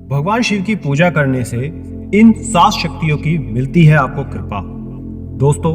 भगवान शिव की पूजा करने से इन 7 शक्तियों की मिलती है आपको कृपा। दोस्तों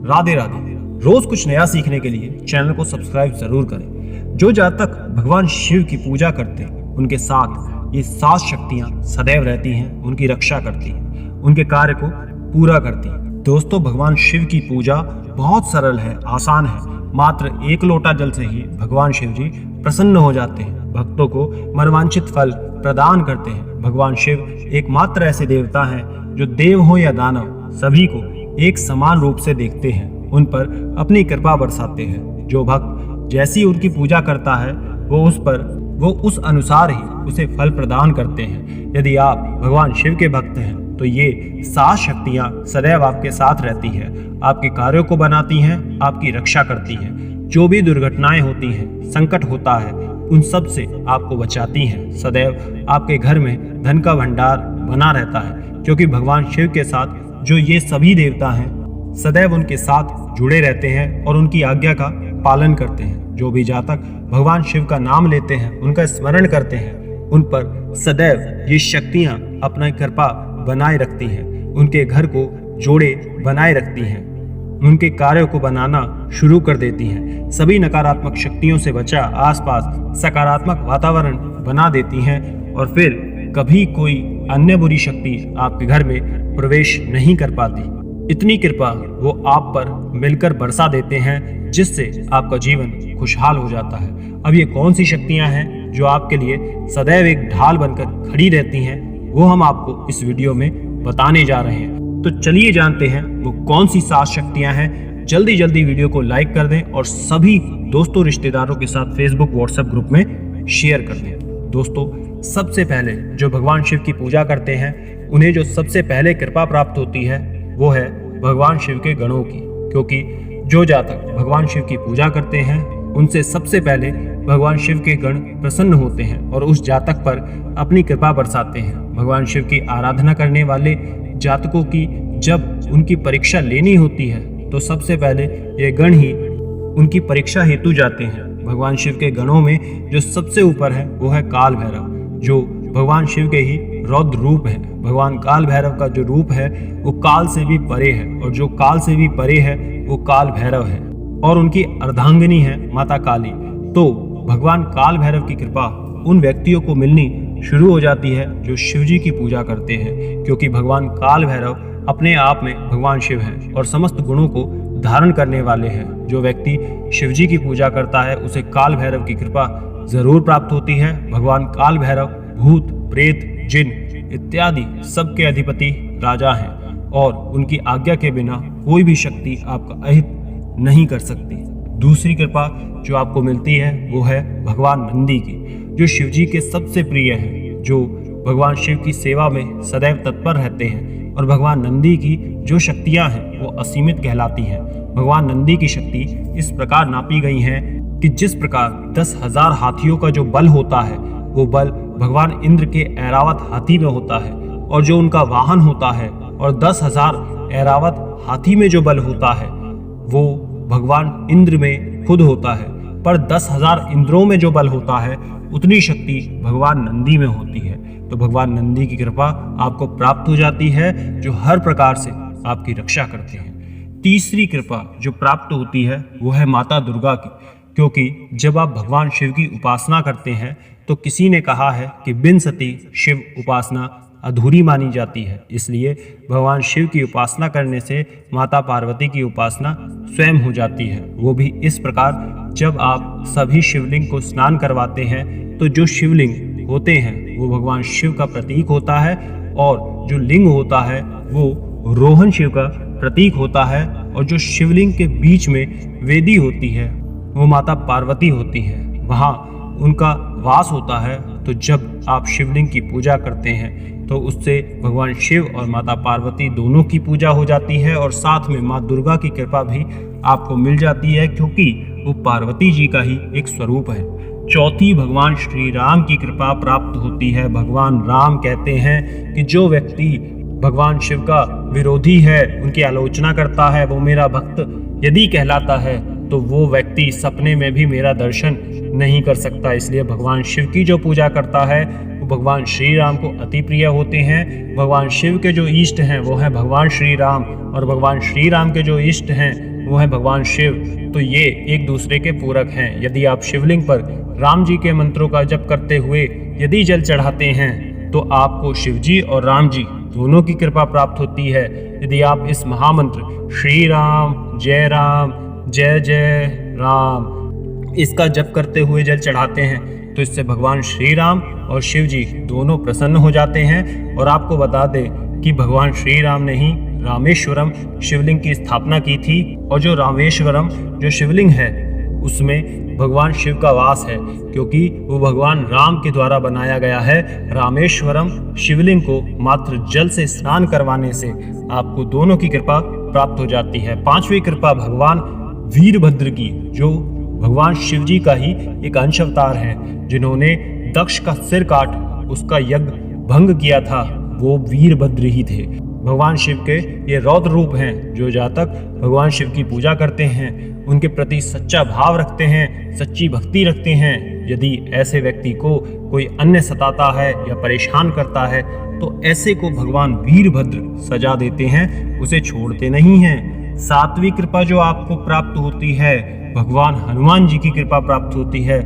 राधे राधे। रोज कुछ नया सीखने के लिए चैनल को सब्सक्राइब जरूर करें। जो जातक भगवान शिव की पूजा करते हैं उनके साथ ये 7 शक्तियां सदैव रहती हैं, उनकी रक्षा करती हैं, उनके कार्य को पूरा करती हैं। दोस्तों भगवान शिव की पूजा बहुत सरल है, आसान है। मात्र 1 लोटा जल से ही भगवान शिव जी प्रसन्न हो जाते हैं, भक्तों को मनवांछित फल प्रदान करते हैं। भगवान शिव एकमात्र ऐसे देवता हैं जो देव हो या दानव सभी को एक समान रूप से देखते हैं, उन पर अपनी कृपा बरसाते हैं। जो भक्त जैसी उनकी पूजा करता है वो उस अनुसार ही उसे फल प्रदान करते हैं। यदि आप भगवान शिव के भक्त हैं तो ये 7 शक्तियां सदैव आपके साथ रहती है, आपके कार्यों को बनाती हैं, आपकी रक्षा करती हैं। जो भी दुर्घटनाएं होती हैं, संकट होता है, उन सब से आपको बचाती हैं। सदैव आपके घर में धन का भंडार बना रहता है, क्योंकि भगवान शिव के साथ जो ये सभी देवता हैं सदैव उनके साथ जुड़े रहते हैं और उनकी आज्ञा का पालन करते हैं। जो भी जातक भगवान शिव का नाम लेते हैं, उनका स्मरण करते हैं, उन पर सदैव ये शक्तियां अपना कृपा बनाए रखती हैं, उनके घर को जोड़े बनाए रखती हैं, उनके कार्यों को बनाना शुरू कर देती हैं। सभी नकारात्मक शक्तियों से बचा आसपास सकारात्मक वातावरण बना देती हैं और फिर कभी कोई अन्य बुरी शक्ति आपके घर में प्रवेश नहीं कर पाती। इतनी कृपा वो आप पर मिलकर बरसा देते हैं, जिससे आपका जीवन खुशहाल हो जाता है। अब ये कौन सी शक्तियां हैं जो आपके लिए सदैव एक ढाल बनकर खड़ी रहती हैं, वो हम आपको इस वीडियो में बताने जा रहे हैं। तो चलिए जानते हैं वो कौन सी 7 शक्तियां हैं। जल्दी वीडियो को लाइक कर दें और सभी दोस्तों रिश्तेदारों के साथ फेसबुक व्हाट्सएप ग्रुप में शेयर कर दें। दोस्तों सबसे पहले जो भगवान शिव की पूजा करते हैं उन्हें जो सबसे पहले कृपा प्राप्त होती है वो है भगवान शिव के गणों की, क्योंकि जो जातक भगवान शिव की पूजा करते हैं उनसे सबसे पहले भगवान शिव के गण प्रसन्न होते हैं और उस जातक पर अपनी कृपा बरसाते हैं। भगवान शिव की आराधना करने वाले जातकों की जब उनकी परीक्षा लेनी होती है तो सबसे पहले ये गण ही उनकी परीक्षा हेतु जाते हैं। भगवान शिव के गणों में जो सबसे ऊपर है वो है काल भैरव, जो भगवान शिव के ही रौद्र रूप है। भगवान काल भैरव का जो रूप है वो काल से भी परे है, और जो काल से भी परे है वो काल भैरव है, और उनकी अर्धांगिनी है माता काली। तो भगवान काल भैरव की कृपा उन व्यक्तियों को मिलनी शुरू हो जाती है जो शिव जी की पूजा करते हैं, क्योंकि भगवान काल भैरव अपने आप में भगवान शिव हैं और समस्त गुणों को धारण करने वाले हैं। जो व्यक्ति शिव जी की पूजा करता है उसे काल भैरव की कृपा जरूर प्राप्त होती है। भगवान काल भैरव भूत प्रेत जिन इत्यादि सबके अधिपति राजा हैं, और उनकी आज्ञा के बिना कोई भी शक्ति आपका अहित नहीं कर सकती। दूसरी कृपा जो आपको मिलती है वो है भगवान नंदी की, जो शिव जी के सबसे प्रिय हैं, जो भगवान शिव की सेवा में सदैव तत्पर रहते हैं। और भगवान नंदी की जो शक्तियां हैं वो असीमित कहलाती हैं। भगवान नंदी की शक्ति इस प्रकार नापी गई है कि जिस प्रकार 10,000 हाथियों का जो बल होता है वो बल भगवान इंद्र के ऐरावत हाथी में होता है, और जो उनका वाहन होता है, और 10,000 ऐरावत हाथी में जो बल होता है वो भगवान इंद्र में खुद होता है। पर 10,000 इंद्रों में जो बल होता है उतनी शक्ति भगवान नंदी में होती है। तो भगवान नंदी की कृपा आपको प्राप्त हो जाती है, जो हर प्रकार से आपकी रक्षा करते हैं। तीसरी कृपा जो प्राप्त होती है वो है माता दुर्गा की, क्योंकि जब आप भगवान शिव की उपासना करते हैं तो किसी ने कहा है कि बिन सती शिव उपासना अधूरी मानी जाती है। इसलिए भगवान शिव की उपासना करने से माता पार्वती की उपासना स्वयं हो जाती है। वो भी इस प्रकार, जब आप सभी शिवलिंग को स्नान करवाते हैं तो जो शिवलिंग होते हैं वो भगवान शिव का प्रतीक होता है, और जो लिंग होता है वो रोहन शिव का प्रतीक होता है, और जो शिवलिंग के बीच में वेदी होती है वो माता पार्वती होती है, वहाँ उनका वास होता है। तो जब आप शिवलिंग की पूजा करते हैं तो उससे भगवान शिव और माता पार्वती दोनों की पूजा हो जाती है, और साथ में माँ दुर्गा की कृपा भी आपको मिल जाती है, क्योंकि वो पार्वती जी का ही एक स्वरूप है। चौथी भगवान श्री राम की कृपा प्राप्त होती है। भगवान राम कहते हैं कि जो व्यक्ति भगवान शिव का विरोधी है, उनकी आलोचना करता है, वो मेरा भक्त यदि कहलाता है तो वो व्यक्ति सपने में भी मेरा दर्शन नहीं कर सकता। इसलिए भगवान शिव की जो पूजा करता है वो भगवान श्री राम को अति प्रिय होते हैं। भगवान शिव के जो इष्ट हैं वो हैं भगवान श्री राम, और भगवान श्री राम के जो इष्ट हैं वो हैं भगवान शिव। तो ये एक दूसरे के पूरक हैं। यदि आप शिवलिंग पर राम जी के मंत्रों का जप करते हुए यदि जल चढ़ाते हैं तो आपको शिव जी और राम जी दोनों की कृपा प्राप्त होती है। यदि आप इस महामंत्र श्री राम जय जय राम इसका जप करते हुए जल चढ़ाते हैं तो इससे भगवान श्री राम और शिव जी दोनों प्रसन्न हो जाते हैं। और आपको बता दें कि भगवान श्री राम ने ही रामेश्वरम शिवलिंग की स्थापना की थी, और जो रामेश्वरम जो शिवलिंग है उसमें भगवान शिव का वास है, क्योंकि वो भगवान राम के द्वारा बनाया गया है। रामेश्वरम शिवलिंग को मात्र जल से स्नान करवाने से आपको दोनों की कृपा प्राप्त हो जाती है। पांचवी कृपा भगवान वीरभद्र की, जो भगवान शिव जी का ही एक अंश अवतार है, जिन्होंने दक्ष का सिर काट उसका यज्ञ भंग किया था, वो वीरभद्र ही थे। भगवान शिव के ये रौद्र रूप हैं जो जातक भगवान शिव की पूजा करते हैं, उनके प्रति सच्चा भाव रखते हैं, सच्ची भक्ति रखते हैं। यदि ऐसे व्यक्ति को कोई अन्य सताता है या परेशान करता है तो ऐसे को भगवान वीरभद्र सजा देते हैं, उसे छोड़ते नहीं हैं। सातवीं कृपा जो आपको प्राप्त होती है भगवान हनुमान जी की कृपा प्राप्त होती है।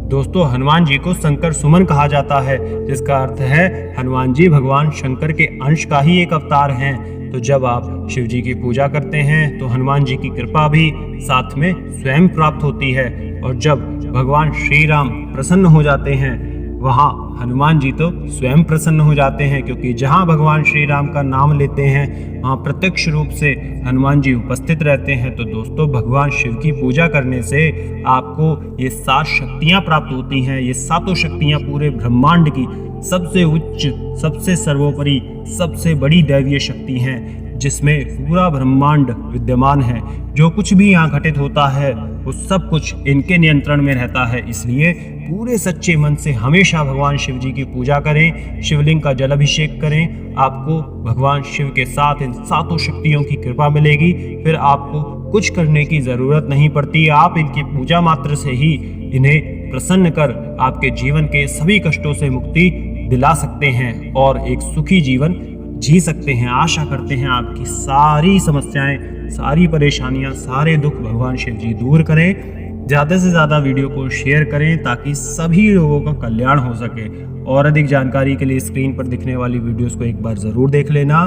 दोस्तों, हनुमान जी को शंकर सुमन कहा जाता है, जिसका अर्थ है हनुमान जी भगवान शंकर के अंश का ही एक अवतार हैं। तो जब आप शिव जी की पूजा करते हैं तो हनुमान जी की कृपा भी साथ में स्वयं प्राप्त होती है। और जब भगवान श्री राम प्रसन्न हो जाते हैं वहाँ हनुमान जी तो स्वयं प्रसन्न हो जाते हैं, क्योंकि जहाँ भगवान श्री राम का नाम लेते हैं वहाँ प्रत्यक्ष रूप से हनुमान जी उपस्थित रहते हैं। तो दोस्तों, भगवान शिव की पूजा करने से आपको ये 7 शक्तियाँ प्राप्त होती हैं। ये 7 शक्तियाँ पूरे ब्रह्मांड की सबसे उच्च, सबसे सर्वोपरि, सबसे बड़ी दैवीय शक्ति हैं, जिसमें पूरा ब्रह्मांड विद्यमान है। जो कुछ भी यहाँ घटित होता है वो सब कुछ इनके नियंत्रण में रहता है। इसलिए पूरे सच्चे मन से हमेशा भगवान शिव जी की पूजा करें, शिवलिंग का जल अभिषेक करें। आपको भगवान शिव के साथ इन 7 शक्तियों की कृपा मिलेगी। फिर आपको कुछ करने की जरूरत नहीं पड़ती। आप इनकी पूजा मात्र से ही इन्हें प्रसन्न कर आपके जीवन के सभी कष्टों से मुक्ति दिला सकते हैं और एक सुखी जीवन जी सकते हैं। आशा करते हैं आपकी सारी समस्याएं, सारी परेशानियां, सारे दुख भगवान शिव जी दूर करें। ज़्यादा से ज़्यादा वीडियो को शेयर करें ताकि सभी लोगों का कल्याण हो सके। और अधिक जानकारी के लिए स्क्रीन पर दिखने वाली वीडियोस को एक बार ज़रूर देख लेना।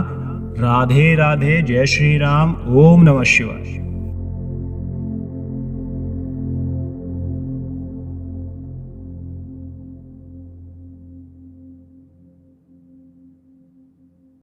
राधे राधे, जय श्री राम, ओम नमः शिवाय।